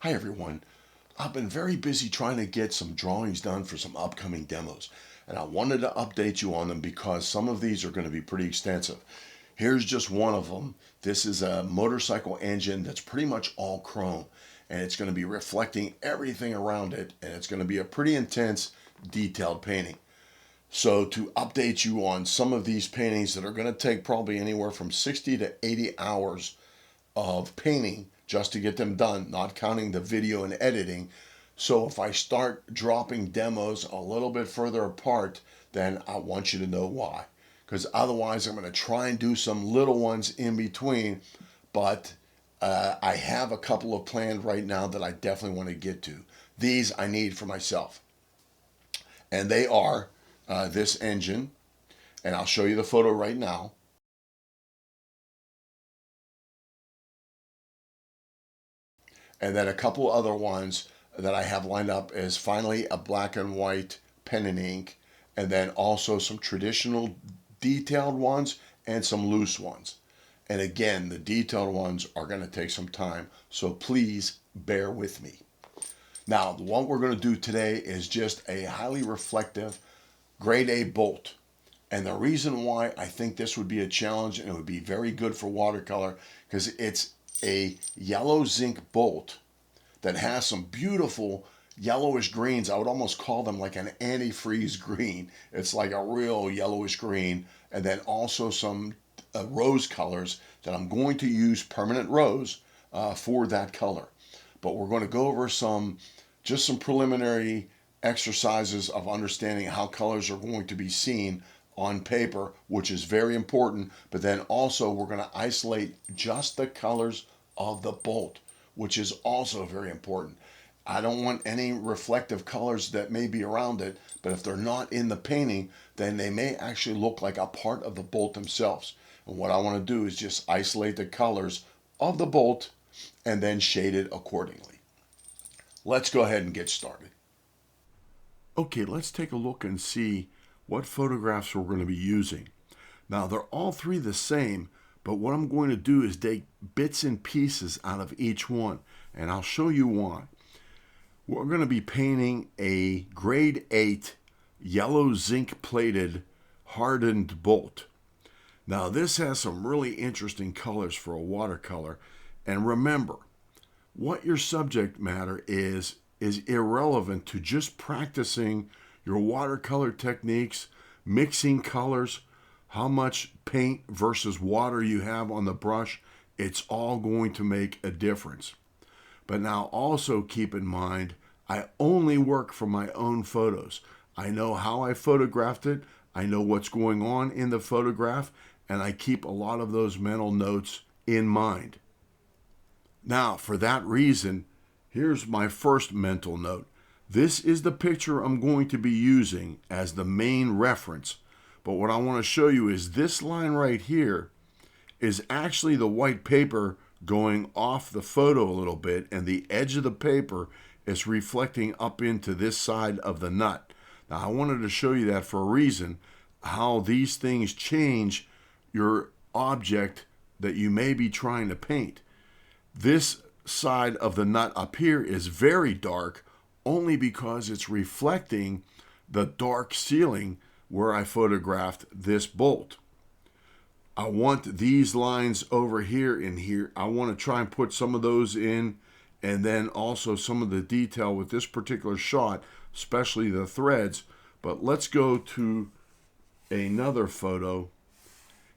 Hi everyone. I've been very busy trying to get some drawings done for some upcoming demos, and I wanted to update you on them because some of these are going to be pretty extensive. Here's just one of them. This is a motorcycle engine that's pretty much all chrome, and it's going to be reflecting everything around it, and it's going to be a pretty intense, detailed painting. So to update you on some of these paintings that are going to take probably anywhere from 60 to 80 hours of painting just to get them done, not counting the video and editing. So if I start dropping demos a little bit further apart, then I want you to know why. Because otherwise, I'm going to try and do some little ones in between, but I have a couple of planned right now that I definitely want to get to. These I need for myself. And they are this engine, and I'll show you the photo right now. And then a couple other ones that I have lined up is finally a black and white pen and ink, and then also some traditional detailed ones and some loose ones. And again, the detailed ones are going to take some time, so please bear with me. Now, what we're going to do today is just a highly reflective grade A bolt. And the reason why I think this would be a challenge and it would be very good for watercolor, because it's a yellow zinc bolt that has some beautiful yellowish greens. I would almost call them like an antifreeze green. It's like a real yellowish green. And then also some rose colors that I'm going to use permanent rose for that color. But we're going to go over some preliminary exercises of understanding how colors are going to be seen on paper, which is very important. But then also we're going to isolate just the colors of the bolt, which is also very important. I don't want any reflective colors that may be around it, but if they're not in the painting, then they may actually look like a part of the bolt themselves. And what I want to do is just isolate the colors of the bolt and then shade it accordingly. Let's go ahead and get started. Okay, let's take a look and see what photographs we're going to be using. Now, they're all three the same, but what I'm going to do is take bits and pieces out of each one, and I'll show you why. We're going to be painting a grade 8 yellow zinc plated hardened bolt. Now, this has some really interesting colors for a watercolor, and remember, what your subject matter is irrelevant to just practicing your watercolor techniques, mixing colors, how much paint versus water you have on the brush. It's all going to make a difference. But now also keep in mind, I only work from my own photos. I know how I photographed it, I know what's going on in the photograph, and I keep a lot of those mental notes in mind. Now, for that reason, here's my first mental note. This is the picture I'm going to be using as the main reference. But what I want to show you is this line right here is actually the white paper going off the photo a little bit, and the edge of the paper is reflecting up into this side of the nut. Now, I wanted to show you that for a reason, how these things change your object that you may be trying to paint. This side of the nut up here is very dark, only because it's reflecting the dark ceiling where I photographed this bolt. I want these lines over here and here. I want to try and put some of those in, and then also some of the detail with this particular shot, especially the threads. But let's go to another photo.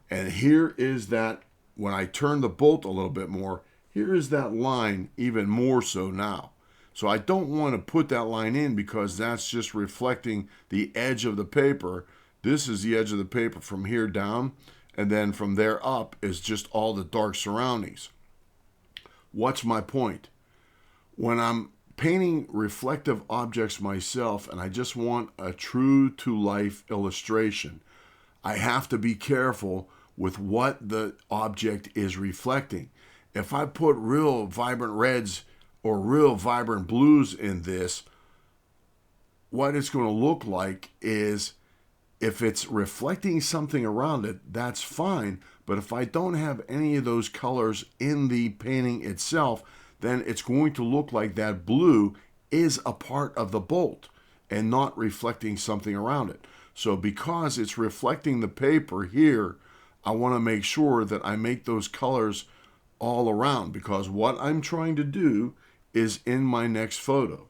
And here is that, when I turn the bolt a little bit more, here is that line even more so now. So I don't want to put that line in because that's just reflecting the edge of the paper. This is the edge of the paper from here down, and then from there up is just all the dark surroundings. What's my point? When I'm painting reflective objects myself and I just want a true to life illustration, I have to be careful with what the object is reflecting. If I put real vibrant reds or real vibrant blues in this, what it's going to look like is, if it's reflecting something around it, that's fine. But if I don't have any of those colors in the painting itself, then it's going to look like that blue is a part of the bolt and not reflecting something around it. So because it's reflecting the paper here, I want to make sure that I make those colors all around, because what I'm trying to do is in my next photo.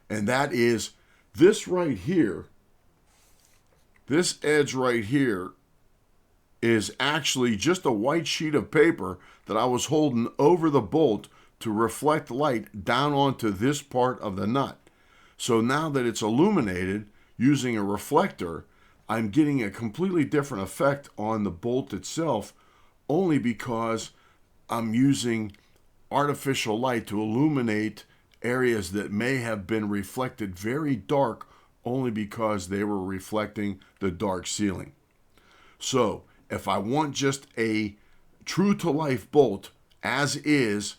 And that is this right here. This edge right here is actually just a white sheet of paper that I was holding over the bolt to reflect light down onto this part of the nut. So now that it's illuminated using a reflector, I'm getting a completely different effect on the bolt itself, only because I'm using artificial light to illuminate areas that may have been reflected very dark only because they were reflecting the dark ceiling. So if I want just a true to life bolt as is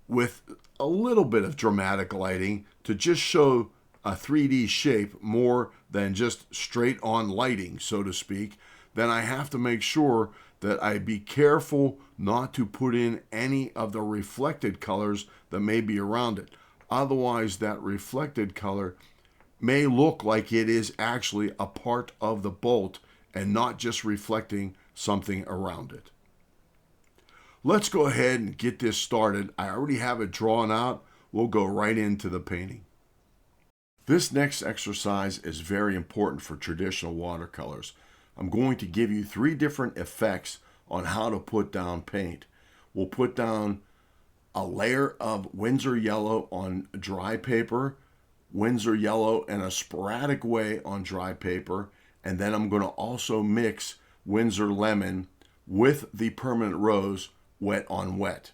with a little bit of dramatic lighting to just show a 3D shape more than just straight on lighting, so to speak, then I have to make sure that I be careful not to put in any of the reflected colors that may be around it. Otherwise, that reflected color may look like it is actually a part of the bolt and not just reflecting something around it. Let's go ahead and get this started. I already have it drawn out. We'll go right into the painting. This next exercise is very important for traditional watercolors. I'm going to give you 3 different effects on how to put down paint. We'll put down a layer of Winsor yellow on dry paper, Winsor yellow in a sporadic way on dry paper, and then I'm going to also mix Winsor lemon with the permanent rose wet on wet.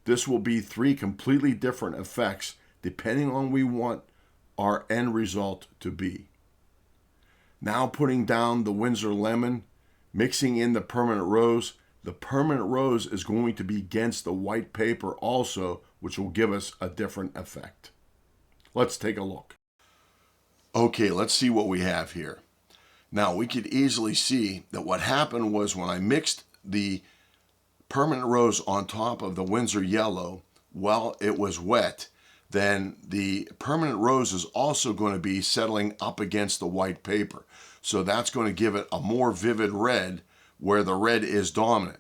This will be 3 completely different effects depending on what we want our end result to be. Now putting down the Winsor lemon, mixing in the permanent rose. The permanent rose is going to be against the white paper also, which will give us a different effect. Let's take a look. Okay, let's see what we have here. Now we could easily see that what happened was when I mixed the permanent rose on top of the Winsor yellow while it was wet, then the permanent rose is also going to be settling up against the white paper. So that's going to give it a more vivid red where the red is dominant.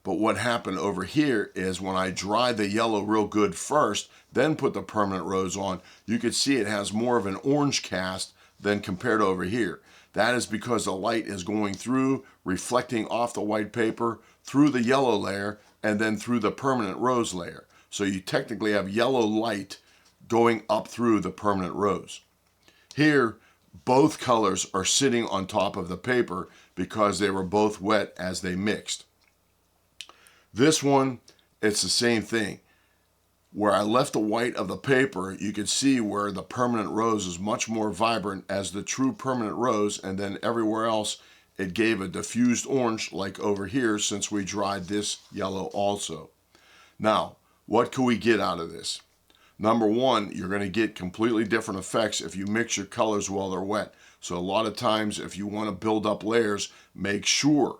But what happened over here is when I dried the yellow real good first, then put the permanent rose on, you could see it has more of an orange cast than compared to over here. That is because the light is going through, reflecting off the white paper, through the yellow layer, and then through the permanent rose layer. So you technically have yellow light going up through the permanent rose. Here, both colors are sitting on top of the paper because they were both wet as they mixed. This one, it's the same thing. Where I left the white of the paper, you can see where the permanent rose is much more vibrant as the true permanent rose, and then everywhere else it gave a diffused orange like over here since we dried this yellow also. Now, what can we get out of this? Number one, you're going to get completely different effects if you mix your colors while they're wet. So a lot of times if you want to build up layers, make sure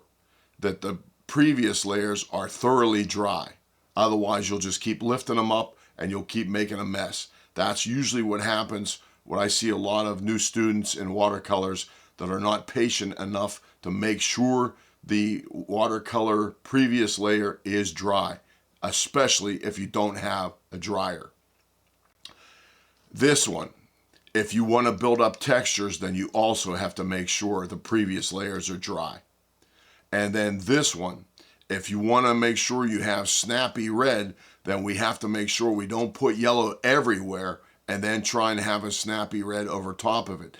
that the previous layers are thoroughly dry. Otherwise, you'll just keep lifting them up and you'll keep making a mess. That's usually what happens when I see a lot of new students in watercolors that are not patient enough to make sure the watercolor previous layer is dry, especially if you don't have a dryer. This one, if you want to build up textures, then you also have to make sure the previous layers are dry. And then this one, if you want to make sure you have snappy red, then we have to make sure we don't put yellow everywhere and then try and have a snappy red over top of it.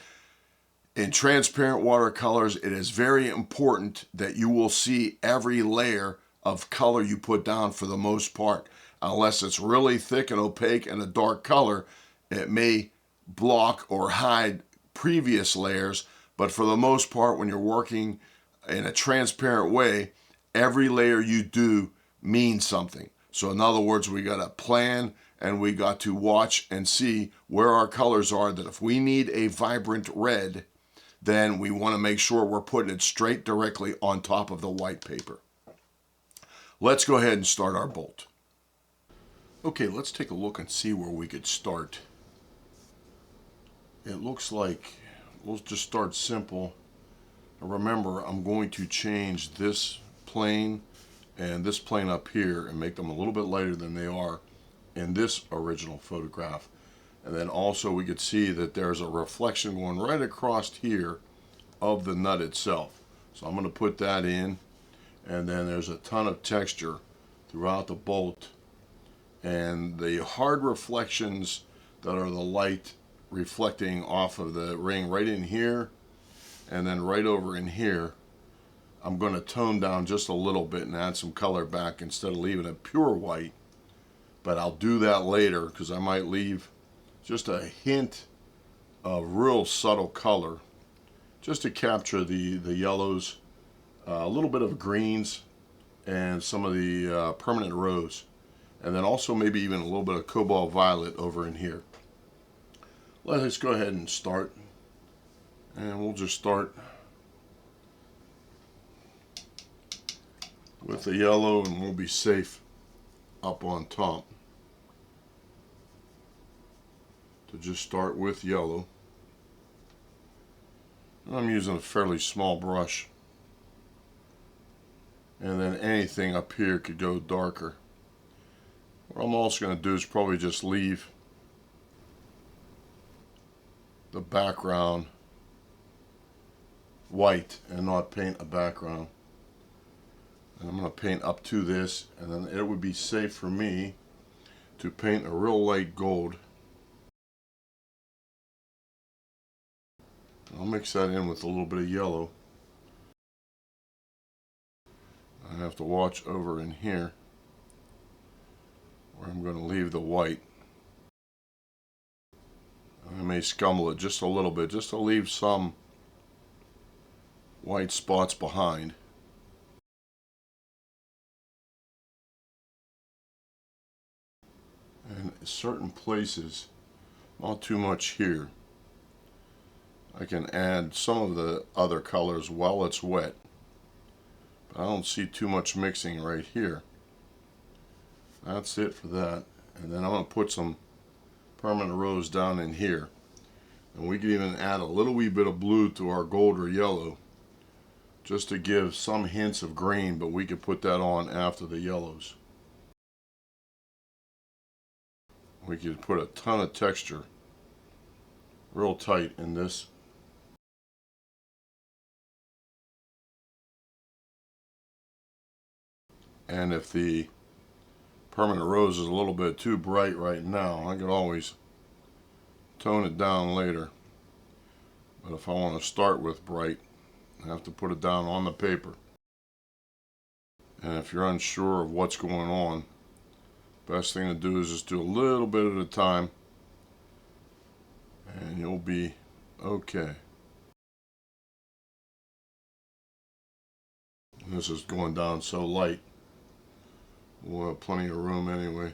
In transparent watercolors, it is very important that you will see every layer of color you put down for the most part. Unless it's really thick and opaque and a dark color, it may block or hide previous layers, but for the most part, when you're working in a transparent way, every layer you do means something. So in other words, we got to plan and we got to watch and see where our colors are, that if we need a vibrant red, then we want to make sure we're putting it straight directly on top of the white paper. Let's go ahead and start our bolt. Okay, let's take a look and see where we could start. It looks like we'll just start simple. Remember, I'm going to change this plane and this plane up here and make them a little bit lighter than they are in this original photograph. And then also we could see that there's a reflection going right across here of the nut itself. So I'm going to put that in, and then there's a ton of texture throughout the bolt, and the hard reflections that are the light reflecting off of the ring right in here and then right over in here, I'm going to tone down just a little bit and add some color back instead of leaving it pure white. But I'll do that later because I might leave just a hint of real subtle color just to capture the yellows, a little bit of greens, and some of the permanent rose. And then also maybe even a little bit of cobalt violet over in here. Let's go ahead and start. And we'll just start with the yellow, and we'll be safe up on top. To just start with yellow. I'm using a fairly small brush. And then anything up here could go darker. What I'm also going to do is probably just leave the background white and not paint a background. And I'm going to paint up to this, and then it would be safe for me to paint a real light gold. I'll mix that in with a little bit of yellow. I have to watch over in here where I'm going to leave the white. I may scumble it just a little bit, just to leave some white spots behind. And certain places, not too much here, I can add some of the other colors while it's wet. But I don't see too much mixing right here. That's it for that. And then I'm going to put some permanent rose down in here. And we can even add a little wee bit of blue to our gold or yellow, just to give some hints of green, but we could put that on after the yellows. We could put a ton of texture real tight in this. And if the permanent rose is a little bit too bright right now, I could always tone it down later. But if I want to start with bright, I have to put it down on the paper. And if you're unsure of what's going on, best thing to do is just do a little bit at a time, and you'll be okay. And this is going down so light, we'll have plenty of room anyway.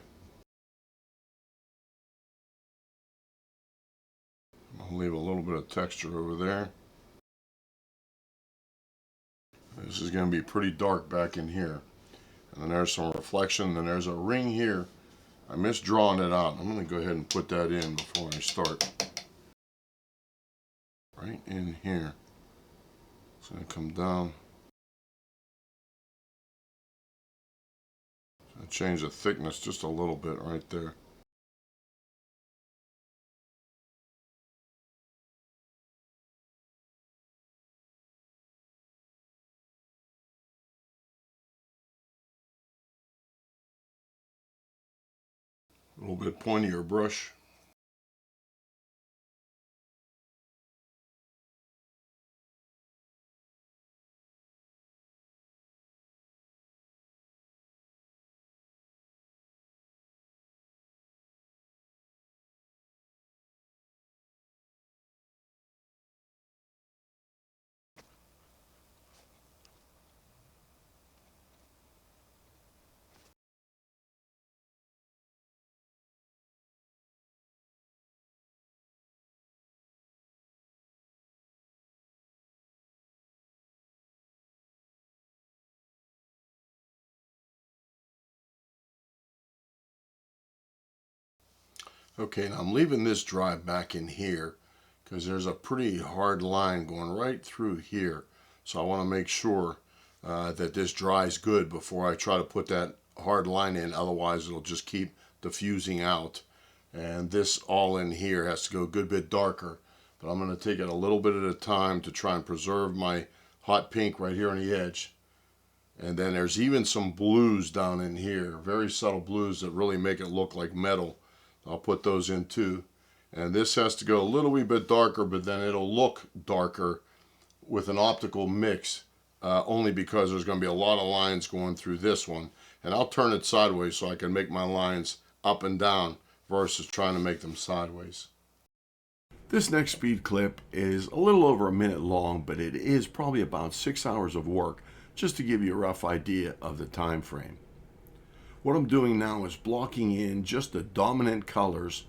I'll leave a little bit of texture over there. This is going to be pretty dark back in here. And then there's some reflection, then there's a ring here. I missed drawing it out. I'm going to go ahead and put that in before I start. Right in here. It's going to come down. I change the thickness just a little bit right there. A little bit pointier brush. Okay, now I'm leaving this dry back in here because there's a pretty hard line going right through here. So I want to make sure that this dries good before I try to put that hard line in. Otherwise, it'll just keep diffusing out. And this all in here has to go a good bit darker. But I'm going to take it a little bit at a time to try and preserve my hot pink right here on the edge. And then there's even some blues down in here, very subtle blues that really make it look like metal. I'll put those in too. And this has to go a little wee bit darker, but then it'll look darker with an optical mix, only because there's going to be a lot of lines going through this one. And I'll turn it sideways so I can make my lines up and down versus trying to make them sideways. This next speed clip is a little over a minute long, but it is probably about 6 hours of work, just to give you a rough idea of the time frame. What I'm doing now is blocking in just the dominant colors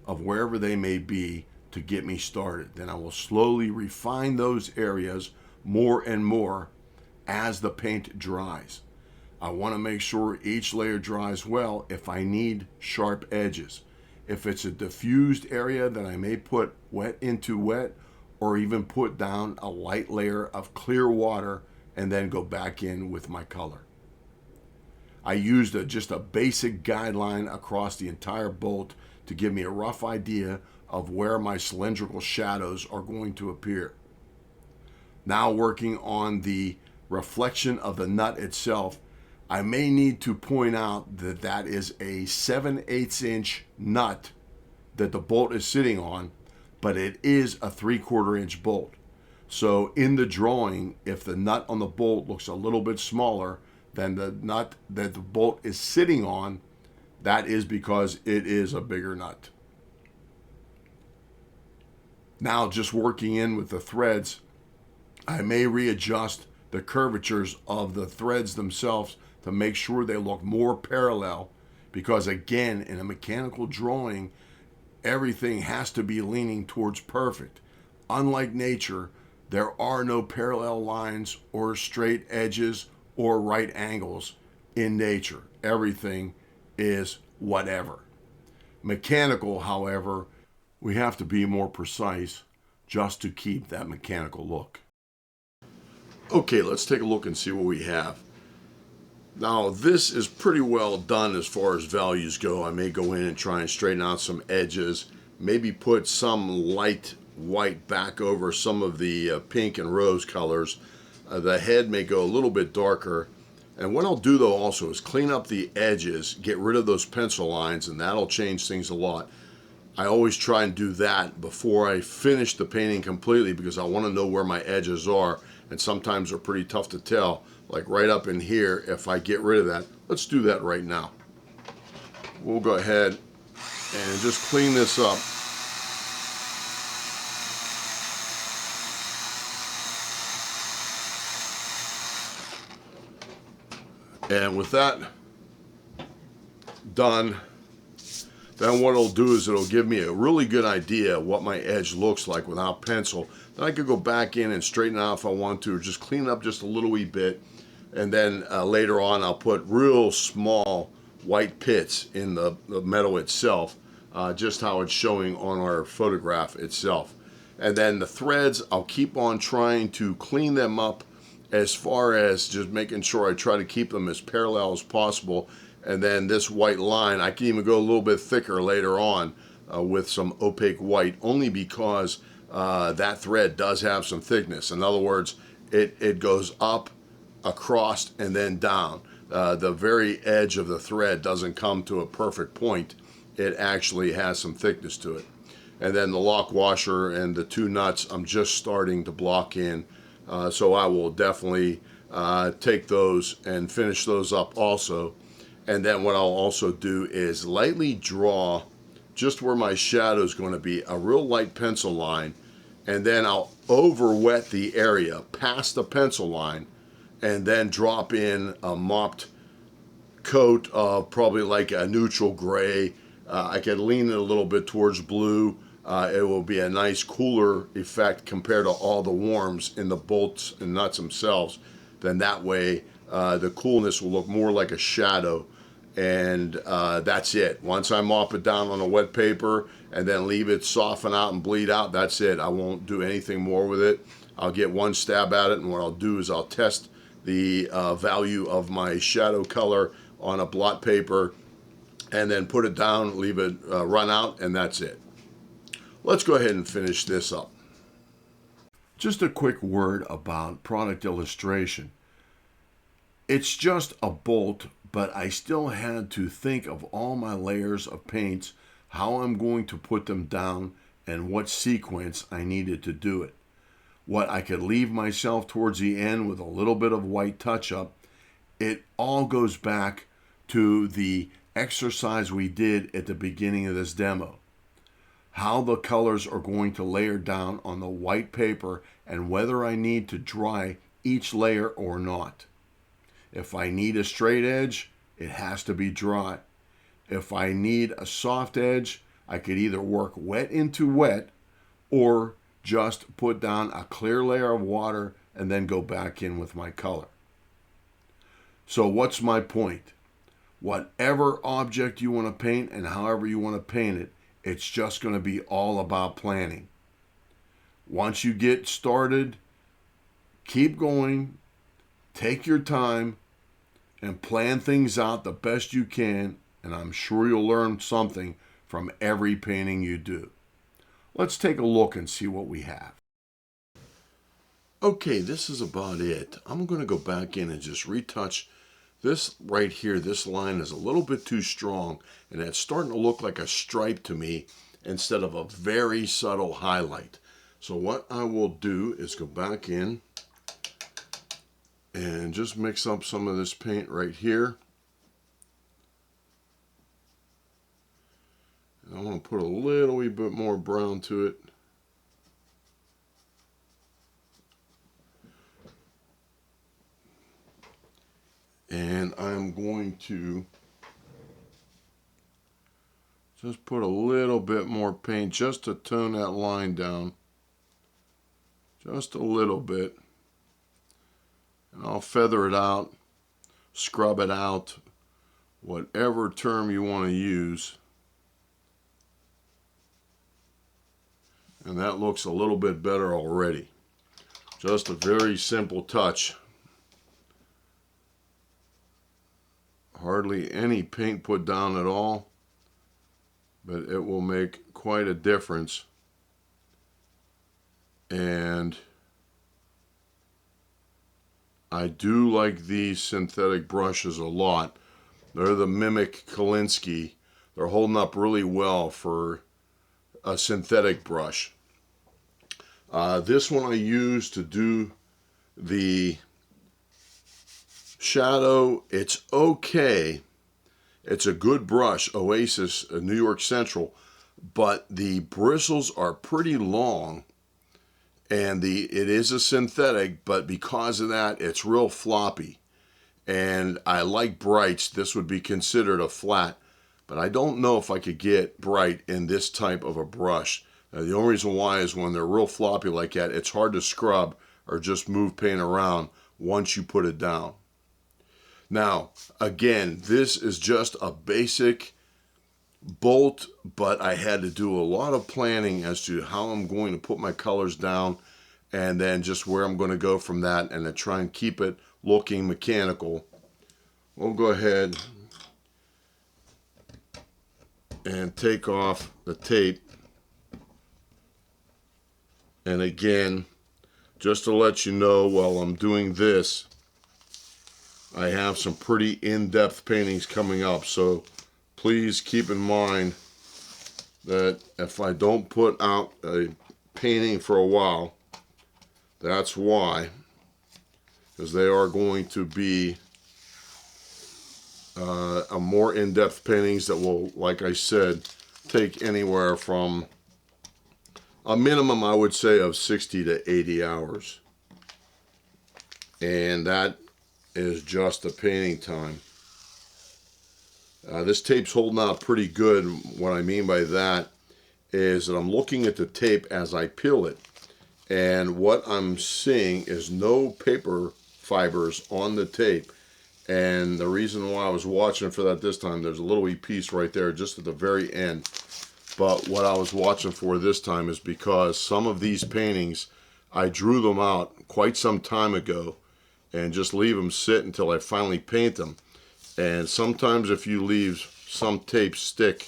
of wherever they may be to get me started. Then I will slowly refine those areas more and more as the paint dries. I want to make sure each layer dries well if I need sharp edges. If it's a diffused area, then I may put wet into wet, or even put down a light layer of clear water and then go back in with my color. I used just a basic guideline across the entire bolt to give me a rough idea of where my cylindrical shadows are going to appear. Now working on the reflection of the nut itself, I may need to point out that that is a 7/8 inch nut that the bolt is sitting on, but it is a 3/4 inch bolt. So in the drawing, if the nut on the bolt looks a little bit smaller than the nut that the bolt is sitting on, that is because it is a bigger nut. Now just working in with the threads, I may readjust the curvatures of the threads themselves to make sure they look more parallel, because again, in a mechanical drawing, everything has to be leaning towards perfect. Unlike nature, there are no parallel lines or straight edges or right angles in nature. Everything is whatever. Mechanical, however, we have to be more precise just to keep that mechanical look. Okay, let's take a look and see what we have. Now this is pretty well done as far as values go. I may go in and try and straighten out some edges, maybe put some light white back over some of the pink and rose colors. The head may go a little bit darker. And what I'll do though also is clean up the edges, get rid of those pencil lines, and that'll change things a lot. I always try and do that before I finish the painting completely, because I want to know where my edges are, and sometimes they're pretty tough to tell. Like right up in here, if I get rid of that, let's do that right now. We'll go ahead and just clean this up. And with that done, then what it'll do is it'll give me a really good idea of what my edge looks like without pencil. Then I could go back in and straighten out if I want to, or just clean it up just a little wee bit. And then later on I'll put real small white pits in the metal itself, just how it's showing on our photograph itself. And then the threads, I'll keep on trying to clean them up, as far as just making sure I try to keep them as parallel as possible. And then this white line, I can even go a little bit thicker later on with some opaque white, only because that thread does have some thickness. In other words, it goes up, across, and then down. The very edge of the thread doesn't come to a perfect point. It actually has some thickness to it. And then the lock washer and the two nuts, I'm just starting to block in. So I will definitely take those and finish those up also. And then what I'll also do is lightly draw just where my shadow is going to be, a real light pencil line, and then I'll over wet the area past the pencil line, and then drop in a mopped coat of probably like a neutral gray. I can lean it a little bit towards blue. It will be a nice cooler effect compared to all the warms in the bolts and nuts themselves. Then that way the coolness will look more like a shadow. and that's it. Once I mop it down on a wet paper and then leave it soften out and bleed out, that's it. I won't do anything more with it. I'll get one stab at it, and what I'll do is I'll test the value of my shadow color on a blot paper and then put it down, leave it run out, and that's it. Let's go ahead and finish this up. Just a quick word about product illustration. It's just a bolt, but I still had to think of all my layers of paints, how I'm going to put them down, and what sequence I needed to do it. What I could leave myself towards the end with a little bit of white touch-up. It all goes back to the exercise we did at the beginning of this demo. How the colors are going to layer down on the white paper and whether I need to dry each layer or not. If I need a straight edge, it has to be dry. If I need a soft edge, I could either work wet into wet or just put down a clear layer of water and then go back in with my color. So what's my point? Whatever object you want to paint and however you want to paint it, it's just going to be all about planning. Once you get started, keep going, take your time, and plan things out the best you can, and I'm sure you'll learn something from every painting you do. Let's take a look and see what we have. Okay, this is about it. I'm going to go back in and just retouch this right here. This line is a little bit too strong, and it's starting to look like a stripe to me instead of a very subtle highlight. So what I will do is go back in and just mix up some of this paint right here. And I want to put a little wee bit more brown to it. And I'm going to just put a little bit more paint just to tone that line down. Just a little bit. And I'll feather it out, scrub it out, whatever term you want to use. And that looks a little bit better already. Just a very simple touch. Hardly any paint put down at all, but it will make quite a difference. And I do like these synthetic brushes a lot. They're the Mimic Kolinsky. They're holding up really well for a synthetic brush. This one I use to do the shadow. It's okay. It's a good brush, Oasis, New York Central, but the bristles are pretty long, and it is a synthetic, but because of that, it's real floppy. And I like brights. This would be considered a flat, but I don't know if I could get bright in this type of a brush. The only reason why is when they're real floppy like that, it's hard to scrub or just move paint around once you put it down. Now, again, this is just a basic bolt, but I had to do a lot of planning as to how I'm going to put my colors down and then just where I'm going to go from that, and to try and keep it looking mechanical. We'll go ahead and take off the tape. And again, just to let you know, while I'm doing this, I have some pretty in-depth paintings coming up, so please keep in mind that if I don't put out a painting for a while, that's why, because they are going to be a more in-depth paintings that will, like I said, take anywhere from a minimum, I would say, of 60 to 80 hours. And that is just the painting time. This tape's holding out pretty good. What I mean by that is that I'm looking at the tape as I peel it, and what I'm seeing is no paper fibers on the tape, And the reason why I was watching for that this time, there's a little wee piece right there just at the very end. But what I was watching for this time is because some of these paintings, I drew them out quite some time ago and just leave them sit until I finally paint them. And sometimes if you leave some tape stick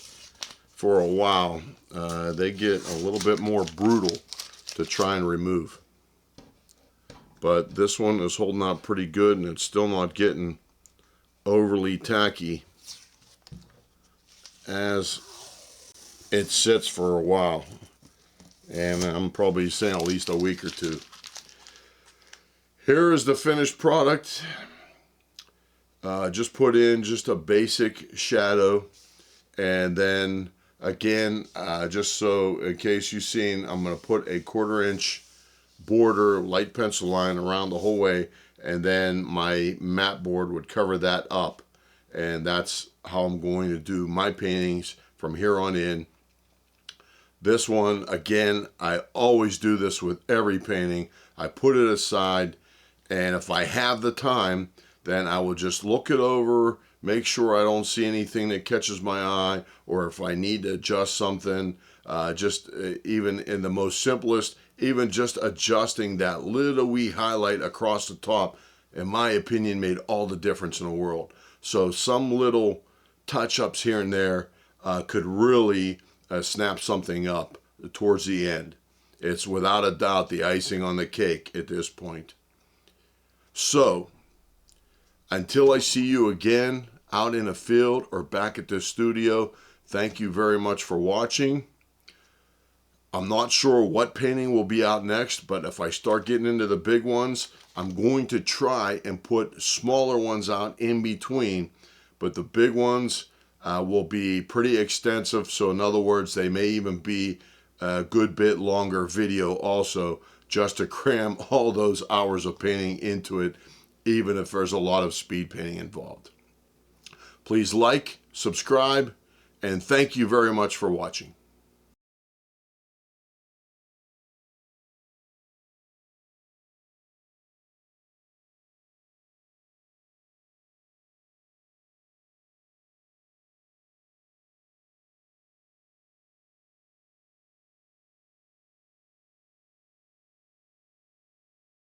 for a while, they get a little bit more brutal to try and remove. But this one is holding out pretty good, and it's still not getting overly tacky as it sits for a while. And I'm probably saying at least a week or two. Here is the finished product. Just put in just a basic shadow, and then again, just so in case you've seen, I'm going to put a 1/4 inch border light pencil line around the whole way, and then my mat board would cover that up. And that's how I'm going to do my paintings from here on in. This one, again, I always do this with every painting. I put it aside, and if I have the time, then I will just look it over, make sure I don't see anything that catches my eye, or if I need to adjust something, just even in the most simplest, even just adjusting that little wee highlight across the top, in my opinion, made all the difference in the world. So some little touch-ups here and there could really snap something up towards the end. It's without a doubt the icing on the cake at this point. So, until I see you again out in a field or back at the studio, thank you very much for watching. I'm not sure what painting will be out next, but if I start getting into the big ones, I'm going to try and put smaller ones out in between. But the big ones will be pretty extensive. So in other words, they may even be a good bit longer video also, just to cram all those hours of painting into it, even if there's a lot of speed painting involved. Please like, subscribe, and thank you very much for watching.